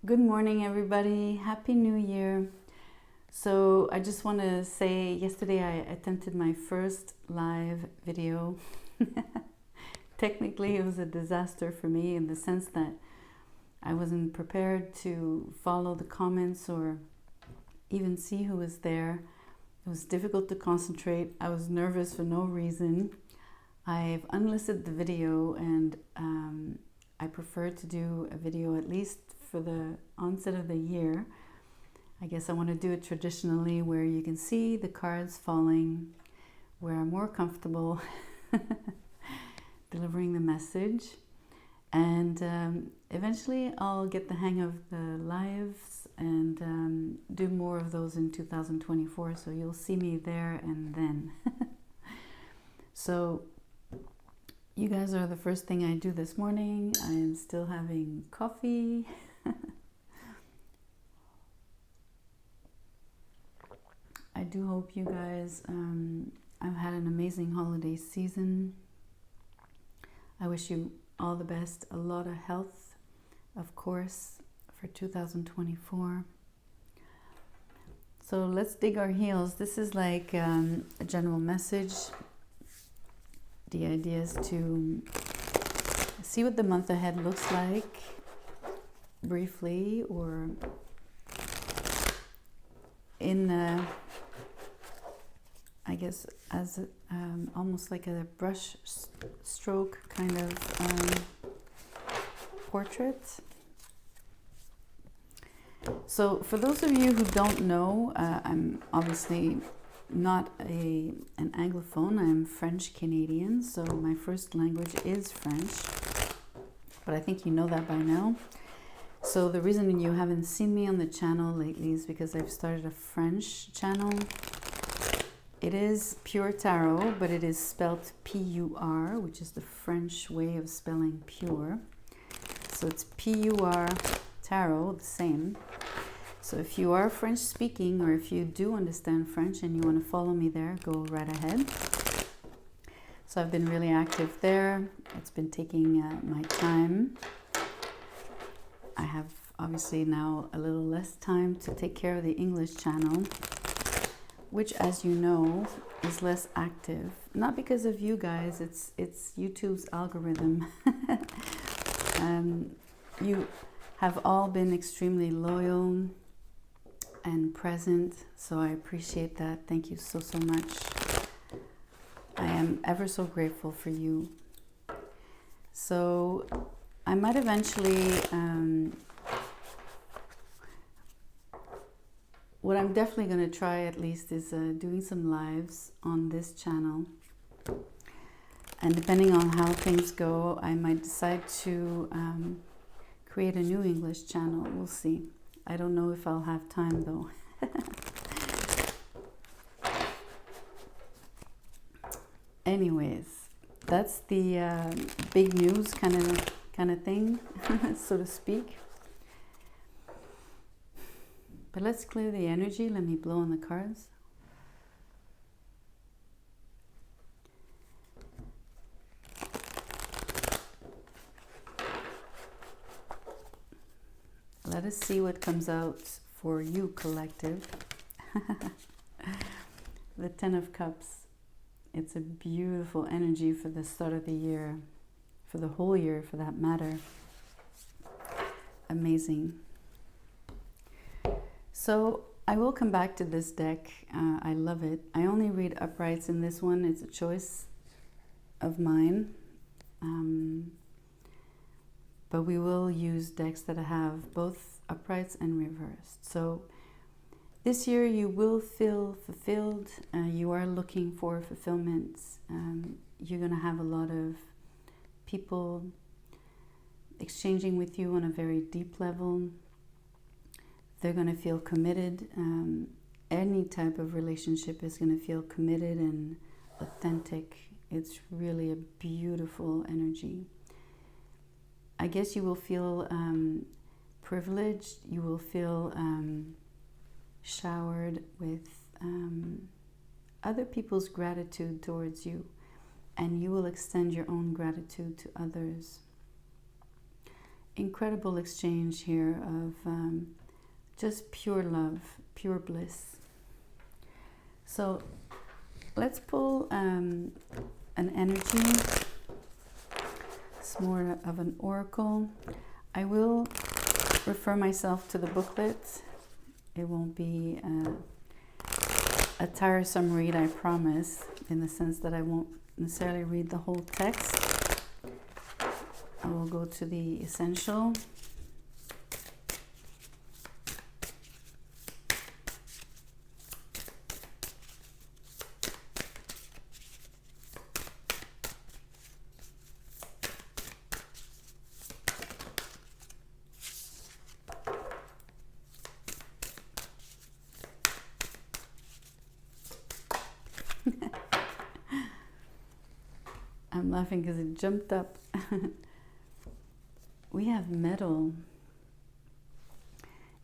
Good morning, everybody. Happy New Year. So, I just want to say yesterday I attempted my first live video. Technically, it was a disaster for me in the sense that I wasn't prepared to follow the comments or even see who was there. It was difficult to concentrate. I was nervous for no reason. I've unlisted the video and I prefer to do a video at least for the onset of the year. I guess I want to do it traditionally where you can see the cards falling, where I'm more comfortable delivering the message. And eventually I'll get the hang of the lives and do more of those in 2024. So you'll see me there and then. So you guys are the first thing I do this morning. I am still having coffee. I do hope you guys have had an amazing holiday season. I wish you all the best, a lot of health, of course, for 2024. So let's dig our heels. This is like a general message. The idea is to see what the month ahead looks like briefly, or in I guess as almost like a brush stroke kind of portrait. So for those of you who don't know, I'm obviously not an Anglophone. I'm French Canadian, so my first language is French, but I think you know that by now. So the reason you haven't seen me on the channel lately is because I've started a French channel. It is pure tarot, but it is spelled P-U-R, which is the French way of spelling pure. So it's P-U-R tarot, the same. So if you are French speaking, or if you do understand French and you want to follow me there, go right ahead. So I've been really active there. It's been taking my time. I have obviously now a little less time to take care of the English channel, which, as you know, is less active. Not because of you guys, it's YouTube's algorithm. You have all been extremely loyal and present, so I appreciate that. Thank you so much. I am ever so grateful for you. So I might eventually, what I'm definitely going to try at least is doing some lives on this channel. And depending on how things go, I might decide to create a new English channel. We'll see. I don't know if I'll have time though. Anyways, that's the big news kind of thing, so to speak. But let's clear the energy. Let me blow on the cards. Let us see what comes out for you, collective. The Ten of Cups. It's a beautiful energy for the start of the year, for the whole year for that matter. Amazing. So I will come back to this deck. I love it. I only read uprights in this one. It's a choice of mine. But we will use decks that have both uprights and reversed. So this year you will feel fulfilled. You are looking for fulfillment. You're going to have a lot of people exchanging with you on a very deep level. They're going to feel committed. Any type of relationship is going to feel committed and authentic. It's really a beautiful energy. I guess you will feel privileged. You will feel showered with other people's gratitude towards you, and you will extend your own gratitude to others. incredible exchange here of just pure love, pure bliss. So let's pull an energy. It's more of an oracle. I will refer myself to the booklet. It won't be a tiresome read, I promise, in the sense that I won't necessarily read the whole text. I will go to the essential. I'm laughing because it jumped up. We have metal.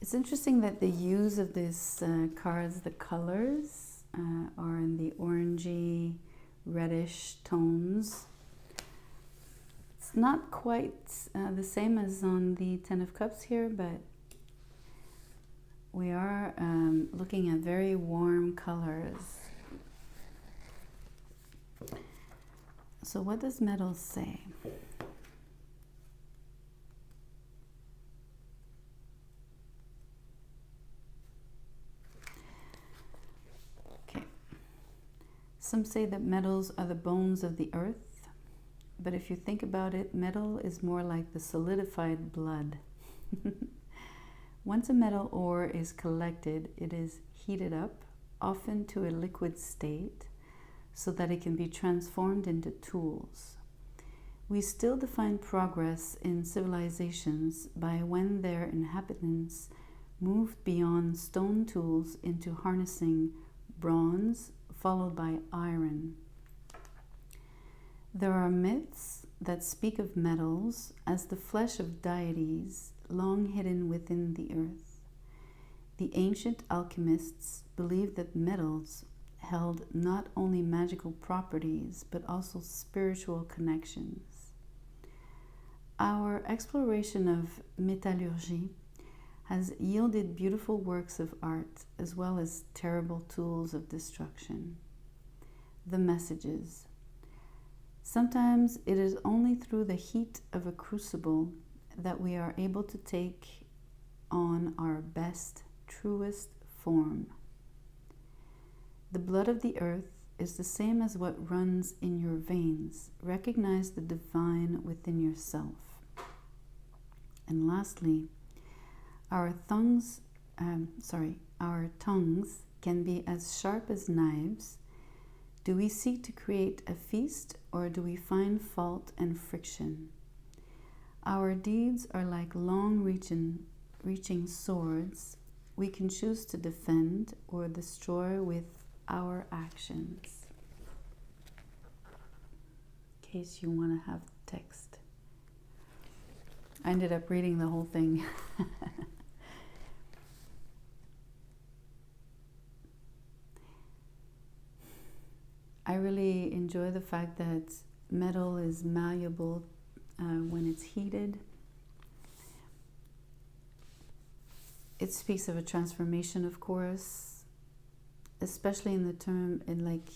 It's interesting that the use of this cards, the colors are in the orangey, reddish tones. It's not quite the same as on the Ten of Cups here, but we are looking at very warm colors. So what does metal say? Okay. Some say that metals are the bones of the earth, but if you think about it, metal is more like the solidified blood. Once a metal ore is collected, it is heated up, often to a liquid state, so that it can be transformed into tools. We still define progress in civilizations by when their inhabitants moved beyond stone tools into harnessing bronze, followed by iron. There are myths that speak of metals as the flesh of deities long hidden within the earth. The ancient alchemists believed that metals held not only magical properties, but also spiritual connections. Our exploration of metallurgy has yielded beautiful works of art as well as terrible tools of destruction. The messages. Sometimes it is only through the heat of a crucible that we are able to take on our best, truest form. The blood of the earth is the same as what runs in your veins. Recognize the divine within yourself. And lastly, our tongues can be as sharp as knives. Do we seek to create a feast, or do we find fault and friction? Our deeds are like long-reaching swords. We can choose to defend or destroy with our actions. In case you want to have text. I ended up reading the whole thing. I really enjoy the fact that metal is malleable when it's heated. It speaks of a transformation, of course, especially in the term, in like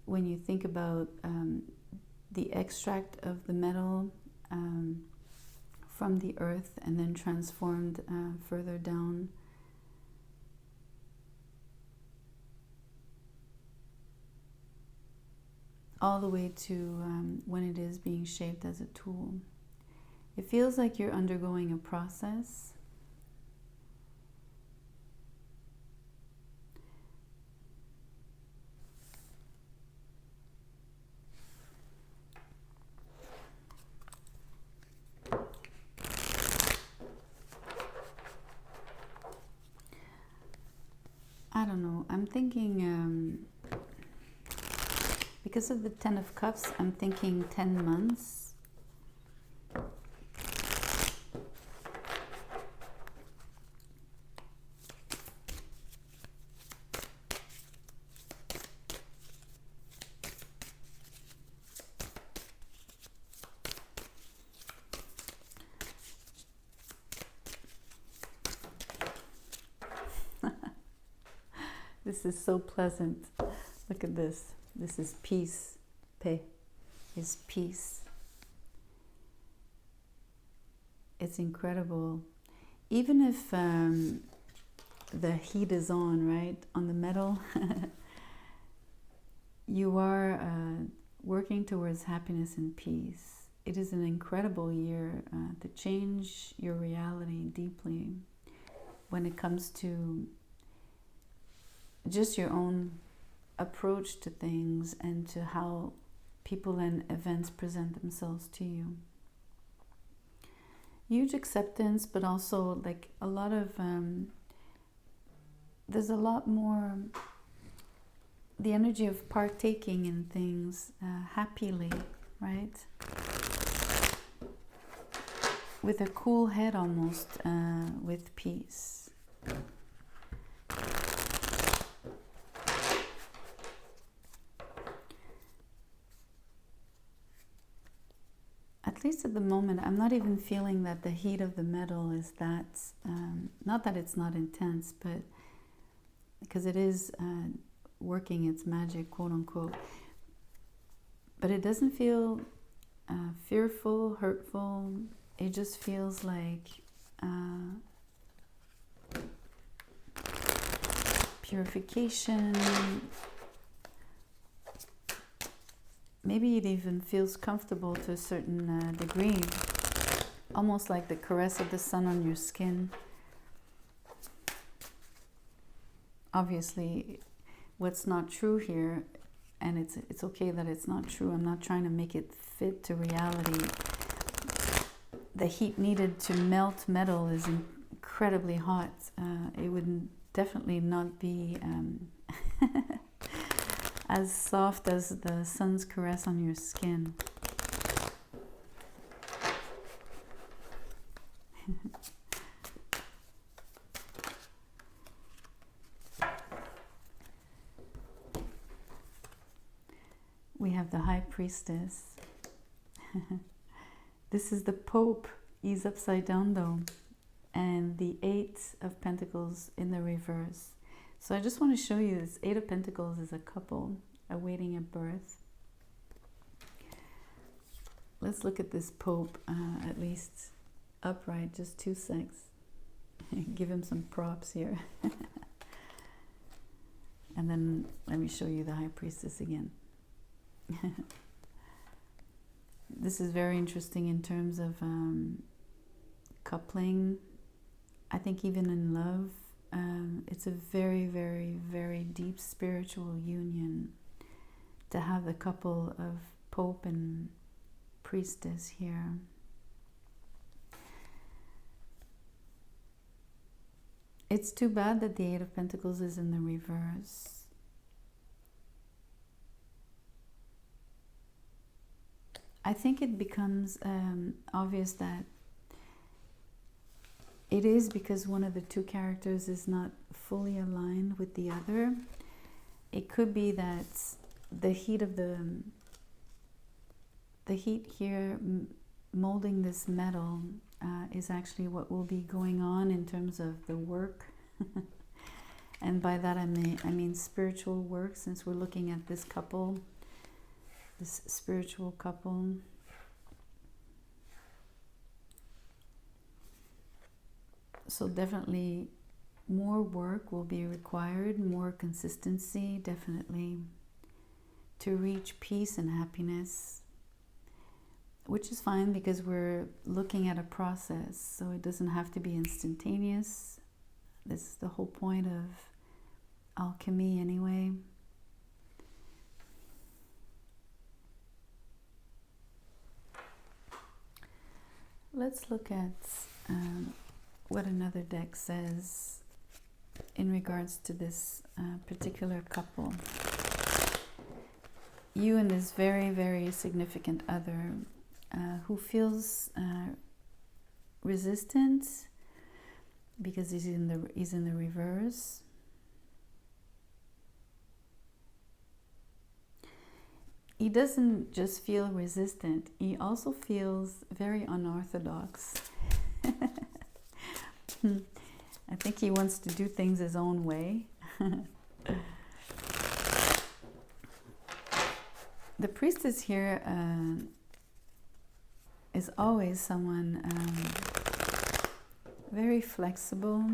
when you think about the extract of the metal from the earth and then transformed further down. All the way to when it is being shaped as a tool. It feels like you're undergoing a process. I don't know, I'm thinking, because of the Ten of Cups, I'm thinking 10 months. This is so pleasant. Look at this. This is peace. Pe is peace. It's incredible. Even if the heat is on, right, on the metal, you are working towards happiness and peace. It is an incredible year to change your reality deeply when it comes to just your own approach to things and to how people and events present themselves to you. Huge acceptance, but also like a lot of, there's a lot more, the energy of partaking in things happily, right? With a cool head almost, with peace. At least at the moment, I'm not even feeling that the heat of the metal is that, not that it's not intense, but because it is working its magic, quote unquote. But it doesn't feel fearful, hurtful. It just feels like purification. Maybe it even feels comfortable to a certain degree, almost like the caress of the sun on your skin. Obviously, what's not true here, and it's okay that it's not true. I'm not trying to make it fit to reality. The heat needed to melt metal is incredibly hot. It would definitely not be as soft as the sun's caress on your skin. We have the High Priestess. This is the Pope. He's upside down though. And the Eight of Pentacles in the reverse. So I just want to show you this. Eight of Pentacles is a couple awaiting a birth. Let's look at this Pope, at least upright, just 2 seconds. Give him some props here. And then let me show you the High Priestess again. This is very interesting in terms of coupling. I think even in love, it's a very, very, very deep spiritual union to have the couple of Pope and Priestess here. It's too bad that the Eight of Pentacles is in the reverse. I think it becomes obvious that it is because one of the two characters is not fully aligned with the other. It could be that the heat of the heat here molding this metal is actually what will be going on in terms of the work. And by that I mean spiritual work, since we're looking at this couple, this spiritual couple. So definitely more work will be required, more consistency, definitely, to reach peace and happiness, which is fine because we're looking at a process, so it doesn't have to be instantaneous. This is the whole point of alchemy anyway. Let's look at what another deck says in regards to this particular couple. You and this very, very significant other who feels resistant because he's in the reverse. He doesn't just feel resistant, he also feels very unorthodox. I think he wants to do things his own way. The priestess here is always someone very flexible.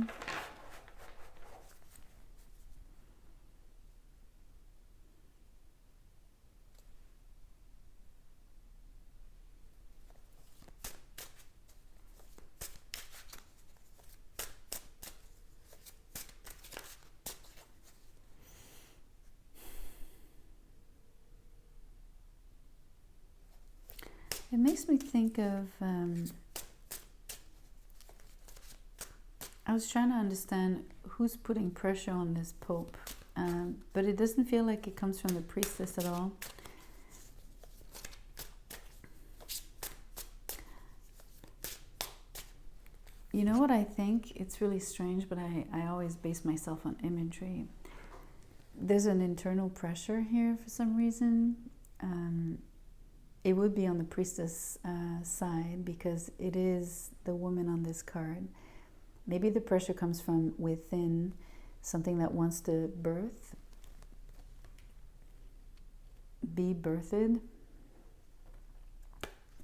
It makes me think of, I was trying to understand who's putting pressure on this Pope, but it doesn't feel like it comes from the priestess at all. You know what I think? It's really strange, but I always base myself on imagery. There's an internal pressure here for some reason. It would be on the priestess side because it is the woman on this card. Maybe the pressure comes from within, something that wants to birth, be birthed,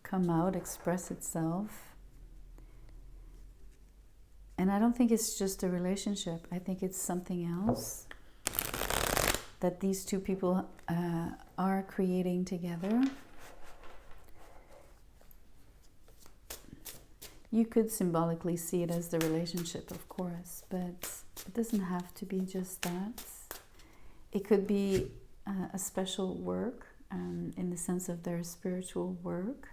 come out, express itself. And I don't think it's just a relationship. I think it's something else that these two people are creating together. You could symbolically see it as the relationship, of course, but it doesn't have to be just that. It could be a special work in the sense of their spiritual work.